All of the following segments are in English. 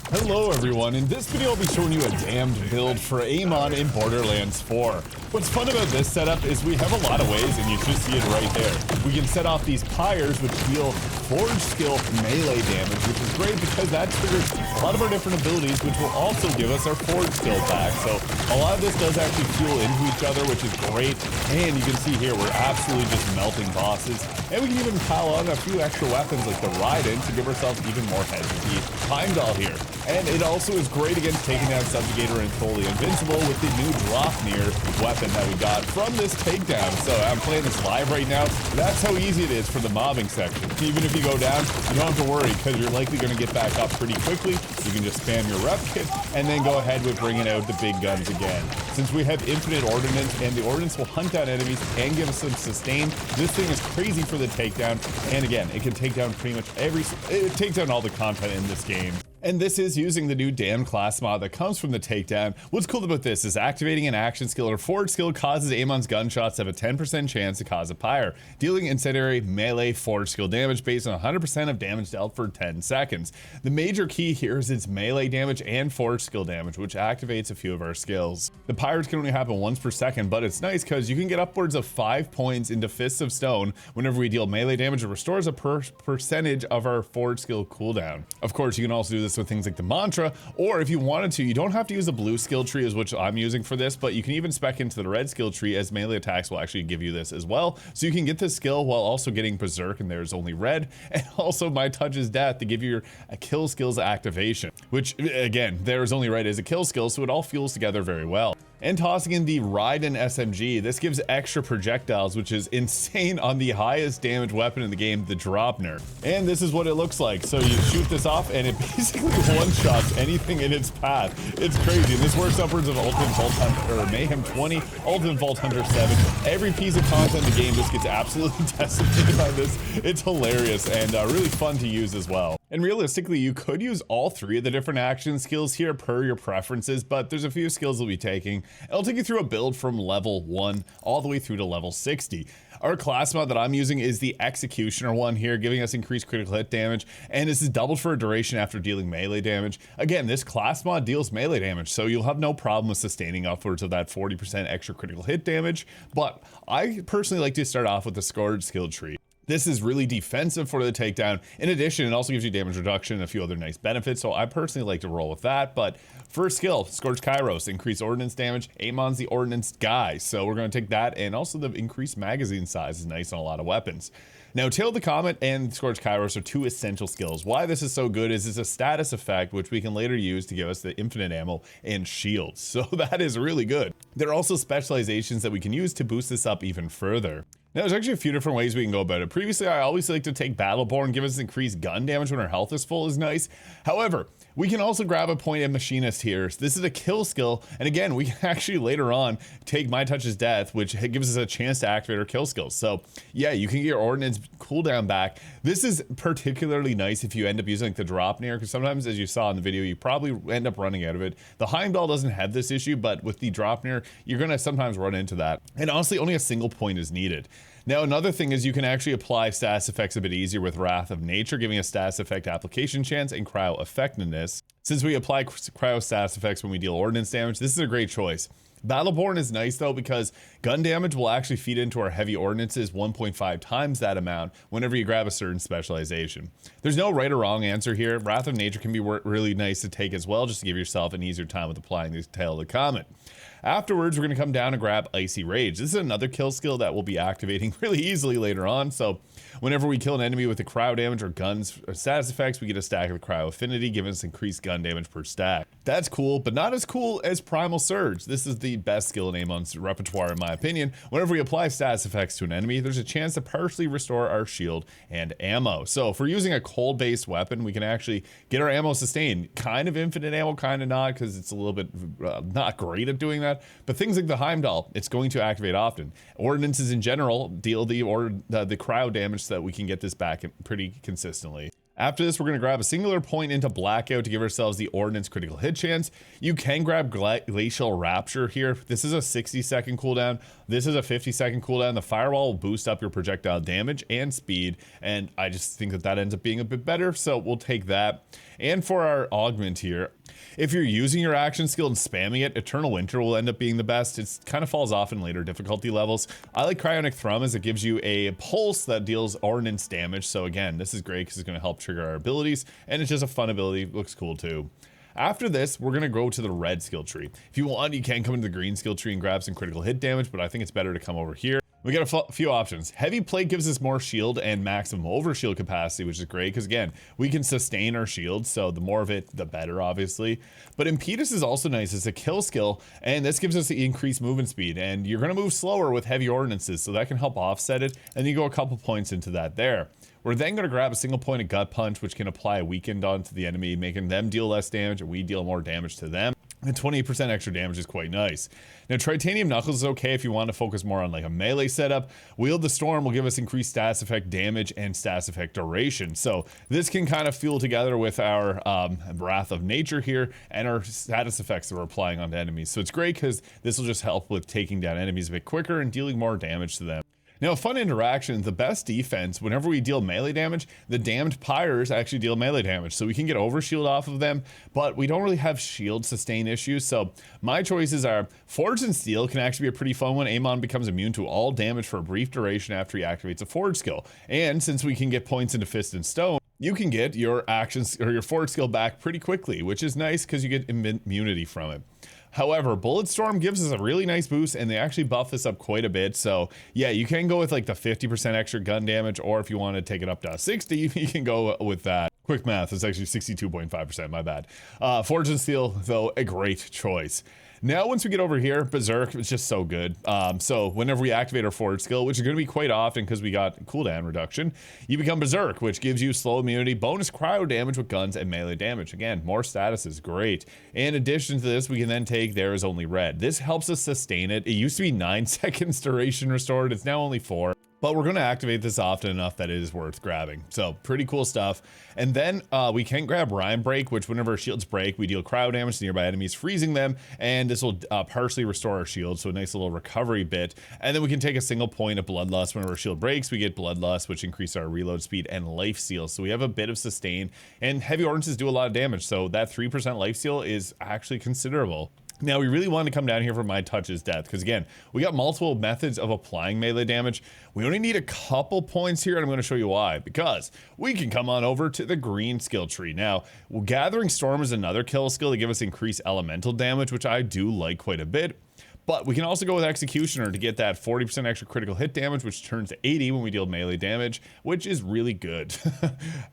Hello everyone, in this video I'll be showing you a damned build for Amon in Borderlands 4. What's fun about this setup is we have a lot of ways, and you should see it right there. We can set off these pyres which deal forge skill melee damage, which is great because that triggers a lot of our different abilities, which will also give us our forge skill back. So a lot of this does actually fuel into each other, which is great. And you can see here we're absolutely just melting bosses, and we can even pile on a few extra weapons like the Ride-In to give ourselves even more heads with the Heimdall here. And it also is great against taking down Subjugator and Fully Invincible with the new Draupnir weapon that we got from this takedown. So I'm playing this live right now. That's how easy it is for the mobbing section. Even if you go down, you don't have to worry because you're likely going to get back up pretty quickly. You can just spam your Repkit and then go ahead with bringing out the big guns again. Since we have infinite Ordnance and the Ordnance will hunt down enemies and give us some sustain, this thing is crazy for the takedown. And again, it can take down pretty much it takes down all the content in this game. And this is using the new damned class mod that comes from the takedown. What's cool about this is activating an action skill or forward skill causes Amon's gunshots to have a 10% chance to cause a pyre, dealing incendiary melee forward skill damage based on 100% of damage dealt for 10 seconds. The major key here is its melee damage and forward skill damage, which activates a few of our skills. The pyres can only happen once per second, but it's nice because you can get upwards of 5 points into Fists of Stone whenever we deal melee damage. It restores a percentage of our forward skill cooldown. Of course, you can also do this with things like the mantra, or if you wanted to, you don't have to use a blue skill tree, is which I'm using for this, but you can even spec into the red skill tree, as melee attacks will actually give you this as well. So you can get this skill while also getting berserk, and there's only red, and also my touch is death to give you your kill skills activation, which again, there's only red is a kill skill, so it all fuels together very well. And tossing in the Ride-In SMG, this gives extra projectiles, which is insane on the highest damage weapon in the game, the Draupnir. And this is what it looks like. So you shoot this off and it basically one-shots anything in its path. It's crazy. And this works upwards of Ultimate Vault Hunter, or Mayhem 20, Ultimate Vault Hunter 7. Every piece of content in the game just gets absolutely decimated by this. It's hilarious and really fun to use as well. And realistically, you could use all three of the different action skills here per your preferences, but there's a few skills we'll be taking. It'll take you through a build from level 1 all the way through to level 60. Our class mod that I'm using is the Executioner one here, giving us increased critical hit damage, and this is doubled for a duration after dealing melee damage. Again, this class mod deals melee damage, so you'll have no problem with sustaining upwards of that 40% extra critical hit damage, but I personally like to start off with the Scourge skill tree. This is really defensive for the takedown. In addition, it also gives you damage reduction and a few other nice benefits, so I personally like to roll with that. But first skill, Scorch Kairos, increased ordnance damage. Amon's the ordnance guy, so we're going to take that, and also the increased magazine size is nice on a lot of weapons. Now, Tail of the Comet and Scorch Kairos are two essential skills. Why this is so good is it's a status effect, which we can later use to give us the infinite ammo and shields, so that is really good. There are also specializations that we can use to boost this up even further. Now, there's actually a few different ways we can go about it. Previously, I always like to take Battleborn, give us increased gun damage when our health is full is nice. However, we can also grab a point at Machinist here. So this is a kill skill, and again, we can actually later on take My Touch is Death, which gives us a chance to activate our kill skills. So yeah, you can get your Ordnance cooldown back. This is particularly nice if you end up using like the Draupnir, because sometimes, as you saw in the video, you probably end up running out of it. The Heimdall doesn't have this issue, but with the Draupnir, you're gonna sometimes run into that. And honestly, only a single point is needed. Now, another thing is you can actually apply status effects a bit easier with Wrath of Nature, giving a status effect application chance and cryo effectiveness. Since we apply cryo status effects when we deal ordnance damage, this is a great choice. Battleborn is nice though because gun damage will actually feed into our heavy ordnances 1.5 times that amount whenever you grab a certain specialization. There's no right or wrong answer here. Wrath of Nature can be really nice to take as well, just to give yourself an easier time with applying the Tail of the Comet. Afterwards, we're going to come down and grab Icy Rage. This is another kill skill that we'll be activating really easily later on. So whenever we kill an enemy with a cryo damage or guns or status effects, we get a stack of cryo affinity, giving us increased gun damage per stack. That's cool, but not as cool as Primal Surge. This is the best skill in Amon's repertoire, in my opinion. Whenever we apply status effects to an enemy, there's a chance to partially restore our shield and ammo. So if we're using a cold-based weapon, we can actually get our ammo sustained. Kind of infinite ammo, kind of not, because it's a little bit not great at doing that. But things like the Heimdall, it's going to activate often. Ordinances in general deal the cryo damage so that we can get this back pretty consistently. After this, we're going to grab a singular point into Blackout to give ourselves the Ordnance critical hit chance. You can grab Glacial Rapture here. This is a 60-second cooldown. This is a 50-second cooldown. The Firewall will boost up your projectile damage and speed, and I just think that that ends up being a bit better, so we'll take that. And for our Augment here, if you're using your action skill and spamming it, Eternal Winter will end up being the best. It kind of falls off in later difficulty levels. I like Cryonic Thrum as it gives you a pulse that deals Ordnance damage. So again, this is great because it's going to help trigger our abilities, and it's just a fun ability. It looks cool too. After this, we're going to go to the red skill tree. If you want, you can come into the green skill tree and grab some critical hit damage, but I think it's better to come over here. We got a few options. Heavy Plate gives us more shield and maximum overshield capacity, which is great because again, we can sustain our shield, so the more of it, the better, obviously. But Impetus is also nice. It's a kill skill, and this gives us the increased movement speed, and you're going to move slower with heavy ordnances, so that can help offset it, and you go a couple points into that there. We're then going to grab a single point of Gut Punch, which can apply a weakened onto the enemy, making them deal less damage, and we deal more damage to them. And 28% extra damage is quite nice. Now, Tritanium Knuckles is okay if you want to focus more on like a melee setup. Wield the Storm will give us increased status effect damage and status effect duration. So this can kind of fuel together with our Wrath of Nature here and our status effects that we're applying onto enemies. So it's great because this will just help with taking down enemies a bit quicker and dealing more damage to them. Now, a fun interaction, the best defense, whenever we deal melee damage, the damned pyres actually deal melee damage. So we can get overshield off of them, but we don't really have shield sustain issues. So my choices are Forge and Steel can actually be a pretty fun one. Amon becomes immune to all damage for a brief duration after he activates a Forge skill. And since we can get points into Fist and Stone, you can get your actions or your Forge skill back pretty quickly, which is nice because you get immunity from it. However, Bulletstorm gives us a really nice boost, and they actually buff this up quite a bit. So yeah, you can go with like the 50% extra gun damage, or if you want to take it up to 60, you can go with that. Quick math, it's actually 62.5%, my bad. Forge and Steel, though, a great choice. Now, once we get over here, Berserk is just so good. So whenever we activate our Forge skill, which is going to be quite often because we got cooldown reduction, you become Berserk, which gives you slow immunity, bonus cryo damage with guns, and melee damage. Again, more status is great. In addition to this, we can then take There Is Only Red. This helps us sustain it. It used to be 9 seconds duration restored. It's now only 4. But we're going to activate this often enough that it is worth grabbing. So pretty cool stuff. And then we can grab Rhyme Break, which whenever our shields break, we deal cryo damage to nearby enemies, freezing them. And this will partially restore our shield. So a nice little recovery bit. And then we can take a single point of Bloodlust. Whenever our shield breaks, we get Bloodlust, which increases our reload speed and life steal. So we have a bit of sustain. And heavy ordnances do a lot of damage. So that 3% life steal is actually considerable. Now, we really want to come down here for My Touch is Death, because again, we got multiple methods of applying melee damage. We only need a couple points here, and I'm going to show you why. Because we can come on over to the green skill tree. Now, Gathering Storm is another kill skill to give us increased elemental damage, which I do like quite a bit. But we can also go with Executioner to get that 40% extra critical hit damage, which turns to 80 when we deal melee damage, which is really good.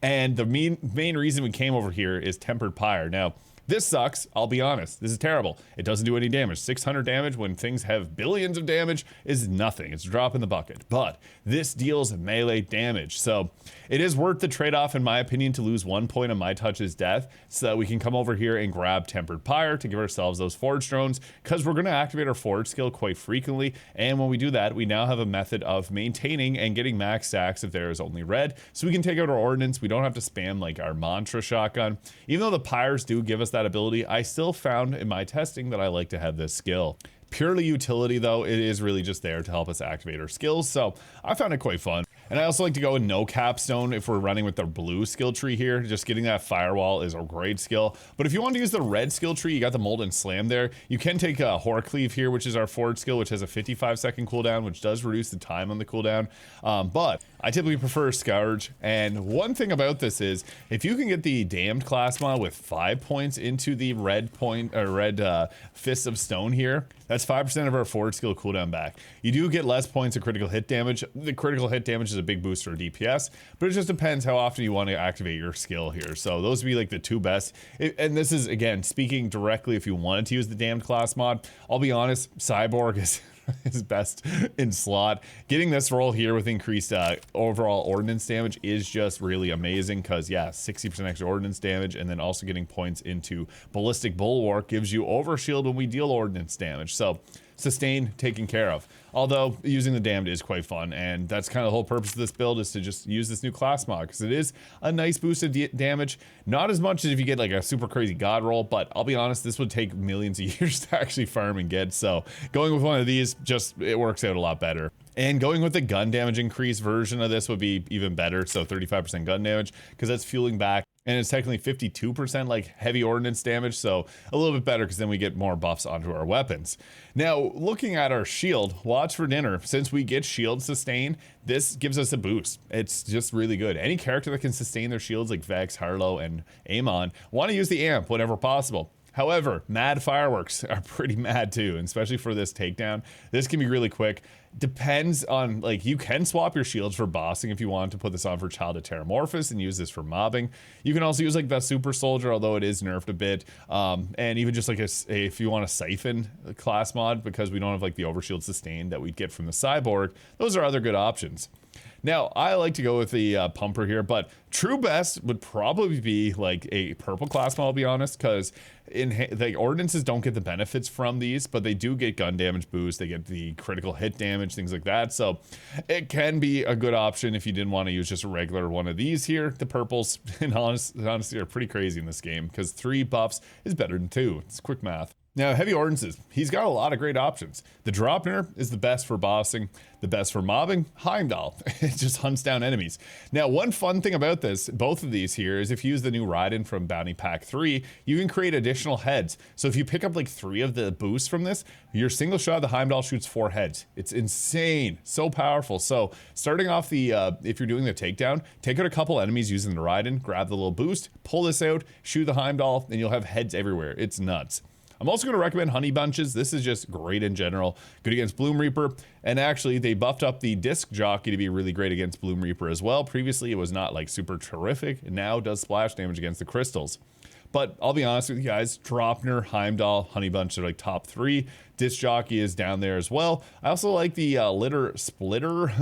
And the main reason we came over here is Tempered Pyre. Now, this sucks, I'll be honest. This is terrible. It doesn't do any damage. 600 damage when things have billions of damage is nothing. It's a drop in the bucket. But this deals melee damage. So it is worth the trade-off, in my opinion, to lose 1 point on My Touch is Death so that we can come over here and grab Tempered Pyre to give ourselves those Forge drones, because we're going to activate our Forge skill quite frequently. And when we do that, we now have a method of maintaining and getting max stacks if There Is Only Red. So we can take out our Ordnance. We don't have to spam like our Mantra shotgun. Even though the Pyres do give us that ability, I still found in my testing that I like to have this skill. Purely utility though, it is really just there to help us activate our skills, so I found it quite fun. And I also like to go with no capstone if we're running with the blue skill tree here. Just getting that firewall is a great skill. But if you want to use the red skill tree, you got the Molten Slam there. You can take a Horcleave here, which is our Forge skill, which has a 55-second cooldown, which does reduce the time on the cooldown. But I typically prefer Scourge. And one thing about this is, if you can get the Damned class mod with 5 points into the red Fist of Stone here, that's 5% of our Forge skill cooldown back. You do get less points of critical hit damage. The critical hit damage is a big boost for DPS, but it just depends how often you want to activate your skill here. So those would be like the two best. And this is, again, speaking directly if you wanted to use the Damned class mod. I'll be honest, Cyborg is best in slot. Getting this roll here with increased overall ordnance damage is just really amazing, because yeah, 60% extra ordnance damage, and then also getting points into Ballistic Bulwark gives you overshield when we deal ordnance damage. So sustain taken care of. Although using the damned is quite fun, and that's kind of the whole purpose of this build, is to just use this new class mod, because it is a nice boost of damage. Not as much as if you get like a super crazy god roll, but I'll be honest, this would take millions of years to actually farm and get, so going with one of these, just it works out a lot better. And going with the gun damage increase version of this would be even better, so 35% gun damage, because that's fueling back. And it's technically 52% like heavy ordnance damage, so a little bit better because then we get more buffs onto our weapons. Now, looking at our shield, watch for dinner. Since we get shield sustain, this gives us a boost. It's just really good. Any character that can sustain their shields like Vex, Harlow, and Amon want to use the amp whenever possible. However, mad fireworks are pretty mad too, and especially for this takedown. This can be really quick. Depends on, like, you can swap your shields for bossing if you want to put this on for Child of Terramorphous and use this for mobbing. You can also use like the Super Soldier, although it is nerfed a bit, and even just like if you want a Siphon class mod, because we don't have like the overshield sustain that we'd get from the Cyborg, those are other good options. Now, I like to go with the pumper here, but true best would probably be like a purple class mod, I'll be honest, because the ordinances don't get the benefits from these, but they do get gun damage boost, they get the critical hit damage, things like that, so it can be a good option if you didn't want to use just a regular one of these here. The purples, and honestly, are pretty crazy in this game, because 3 buffs is better than 2. It's quick math. Now, heavy ordinances, he's got a lot of great options. The Dropner is the best for bossing, the best for mobbing. Heimdall, it just hunts down enemies. Now, one fun thing about this, both of these here, is if you use the new Raiden from Bounty Pack 3, you can create additional heads. So if you pick up like 3 of the boosts from this, your single shot of the Heimdall shoots 4 heads. It's insane, so powerful. So starting off the, if you're doing the takedown, take out a couple enemies using the Raiden, grab the little boost, pull this out, shoot the Heimdall, and you'll have heads everywhere. It's nuts. I'm also going to recommend Honey Bunches. This is just great in general. Good against Bloom Reaper. And actually, they buffed up the Disc Jockey to be really great against Bloom Reaper as well. Previously, it was not like super terrific. It now does splash damage against the crystals. But I'll be honest with you guys, Dropner, Heimdall, Honey Bunch are like top 3. Disc Jockey is down there as well. I also like the Litter Splitter.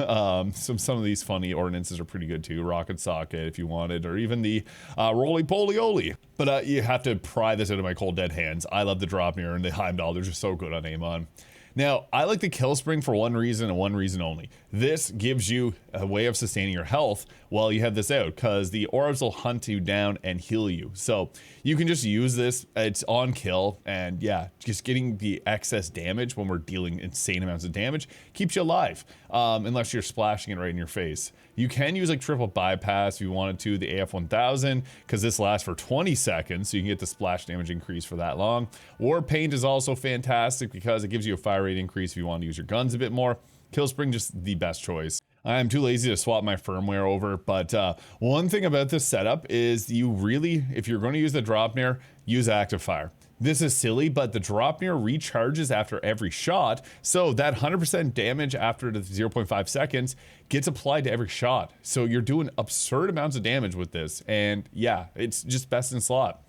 Some of these funny ordinances are pretty good too. Rocket Socket if you wanted, or even the Roly Poly Oly. But you have to pry this out of my cold dead hands. I love the Dropner and the Heimdall. They're just so good on Amon. Now, I like the Kill Spring for one reason and one reason only. This gives you a way of sustaining your health while you have this out, because the orbs will hunt you down and heal you. So you can just use this, it's on kill, and yeah, just getting the excess damage when we're dealing insane amounts of damage keeps you alive, unless you're splashing it right in your face. You can use like triple bypass if you wanted to, the AF1000, because this lasts for 20 seconds, so you can get the splash damage increase for that long. War Paint is also fantastic because it gives you a fire rate increase if you want to use your guns a bit more. Kill Spring, just the best choice. I'm too lazy to swap my firmware over, but one thing about this setup is you really, if you're going to use the Dropner, use Active Fire. This is silly, but the Dropner recharges after every shot, so that 100% damage after the 0.5 seconds gets applied to every shot. So you're doing absurd amounts of damage with this, and yeah, it's just best in slot.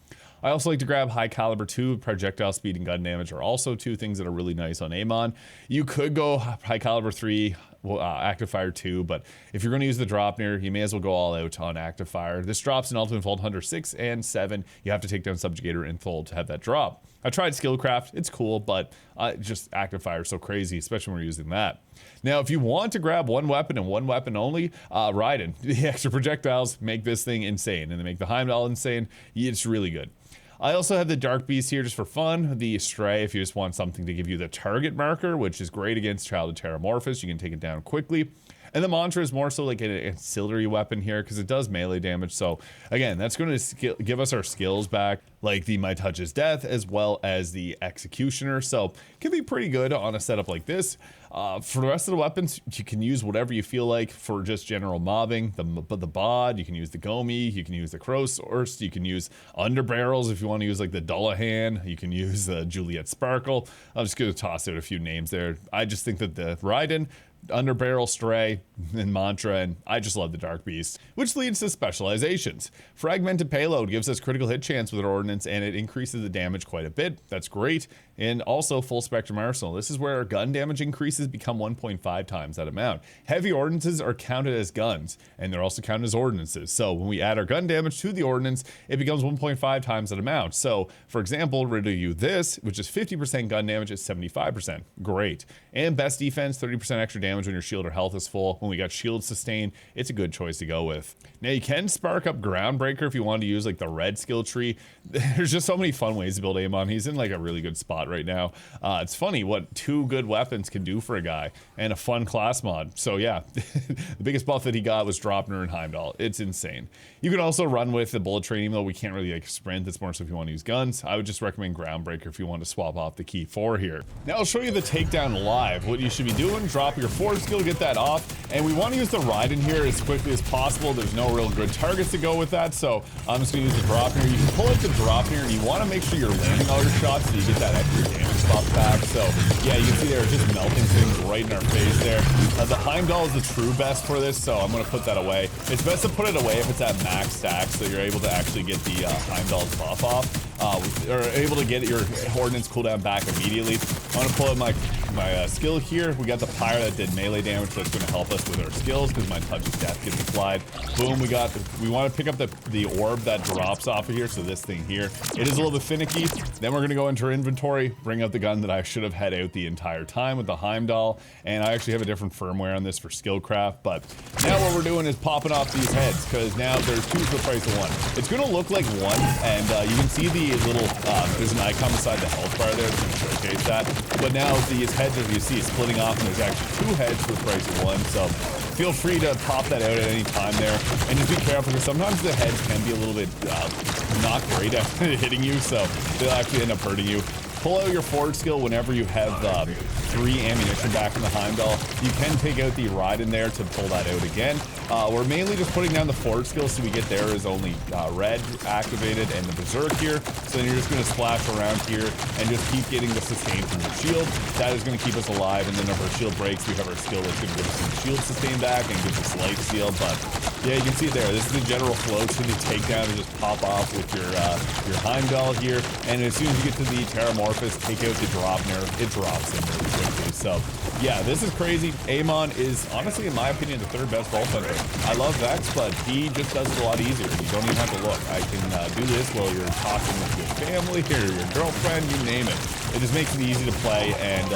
I also like to grab High Caliber 2, projectile speed and gun damage are also 2 things that are really nice on Amon. You could go High Caliber 3, Active Fire 2, but if you're going to use the Dropner, you may as well go all out on Active Fire. This drops in Ultimate Vault Hunter 6 and 7. You have to take down Subjugator and Fold to have that drop. I tried Skillcraft, it's cool, but just Active Fire is so crazy, especially when we're using that. Now, if you want to grab one weapon and one weapon only, Raiden. The extra projectiles make this thing insane, and they make the Heimdall insane. It's really good. I also have the Dark Beast here just for fun. The Stray, if you just want something to give you the target marker, which is great against Child of Terramorphous. You can take it down quickly. And the Mantra is more so like an ancillary weapon here because it does melee damage. So again, that's going to give us our skills back, like the My Touch is Death, as well as the Executioner. So it can be pretty good on a setup like this. For the rest of the weapons, you can use whatever you feel like for just general mobbing. The Bod, you can use the Gomi, you can use the Crowsource, you can use Underbarrels if you want to use like the Dullahan, you can use the Juliet Sparkle. I'm just going to toss out a few names there. I just think that the Raiden, Underbarrel, Stray, and Mantra, and I just love the Dark Beast, which leads to Specializations. Fragmented Payload gives us critical hit chance with our Ordnance, and it increases the damage quite a bit. That's great. And also Full Spectrum Arsenal. This is where our gun damage increases become 1.5 times that amount. Heavy Ordnances are counted as guns, and they're also counted as Ordnances. So when we add our gun damage to the Ordnance, it becomes 1.5 times that amount. So for example, we're going to do this, which is 50% gun damage at 75%. Great. And best defense, 30% extra damage when your shield or health is full. When we got shield sustain, it's a good choice to go with. Now you can spark up Groundbreaker if you want to use like the red skill tree. There's just so many fun ways to build Amon. He's in like a really good spot right now. It's funny what 2 good weapons can do for a guy, and a fun class mod. So yeah, the biggest buff that he got was Dropner and Heimdall. It's insane. You can also run with the bullet train, even though we can't really like sprint. It's more so if you want to use guns. I would just recommend Groundbreaker if you want to swap off the key 4 here. Now I'll show you the takedown live. What you should be doing, drop your forgeskill, get that off, and we want to use the ride in here as quickly as possible. There's no real good targets to go with that, so I'm just going to use the drop here. You can pull out the drop here, and you want to make sure you're landing all your shots so you get that extra damage buff back. So yeah, you can see they're just melting things right in our face there. The Heimdall is the true best for this, so I'm going to put that away. It's best to put it away if it's at max stack, so you're able to actually get the Heimdall's buff off, or able to get your Ordnance cooldown back immediately. I'm going to pull out my skill here. We got the Pyre that did melee damage, so it's going to help us with our skills because my touch of death gets applied. Boom, we want to pick up the orb that drops off of here, so this thing here. It is a little bit finicky. Then we're going to go into our inventory, bring out the gun that I should have had out the entire time with the Heimdall, and I actually have a different firmware on this for skillcraft, but now what we're doing is popping off these heads, because now there's 2 for the price of 1. It's going to look like 1, and you can see the little, there's an icon beside the health bar there, it's going to showcase that, but now these heads, as you see, splitting off, and there's actually 2 heads for the price of 1, so feel free to pop that out at any time there, and just be careful, because sometimes the heads can be a little bit not great at hitting you, so they'll actually end up hurting you. Pull out your forgeskill whenever you have 3 ammunition back in the Heimdall. You can take out the ride in there to pull that out again. We're mainly just putting down the forgeskill, so we get there is only red activated and the berserk here. So then you're just going to splash around here and just keep getting the sustain from your shield. That is going to keep us alive, and then if our shield breaks, we have our skill that's going to give us some shield sustain back and gives us life steal. But yeah, you can see it there. This is the general flow to the takedown, to just pop off with your Heimdall here, and as soon as you get to the Terramorphous, take out the Dropner, it drops in really quickly. So yeah, this is crazy. Amon is honestly, in my opinion, the 3rd best Vault Hunter. I love Vex, but he just does it a lot easier. You don't even have to look. I can do this while you're talking with your family or your girlfriend, you name it. It just makes it easy to play, and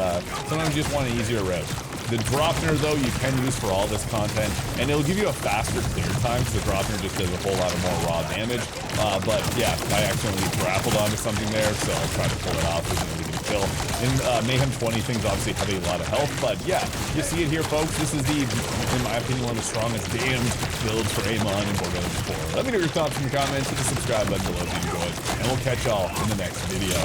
sometimes you just want an easier route. The Dropner, though, you can use for all this content, and it'll give you a faster clear time, because the Dropner just does a whole lot of more raw damage. But yeah, I accidentally grappled onto something there, so I'll try to pull it off with an illegal kill. And Mayhem 20 things obviously have a lot of health, but yeah, you see it here, folks. This is in my opinion, one of the strongest damned builds for Amon in Borderlands 4. Let me know your thoughts in the comments. Hit the subscribe button below if you enjoyed, and we'll catch y'all in the next video.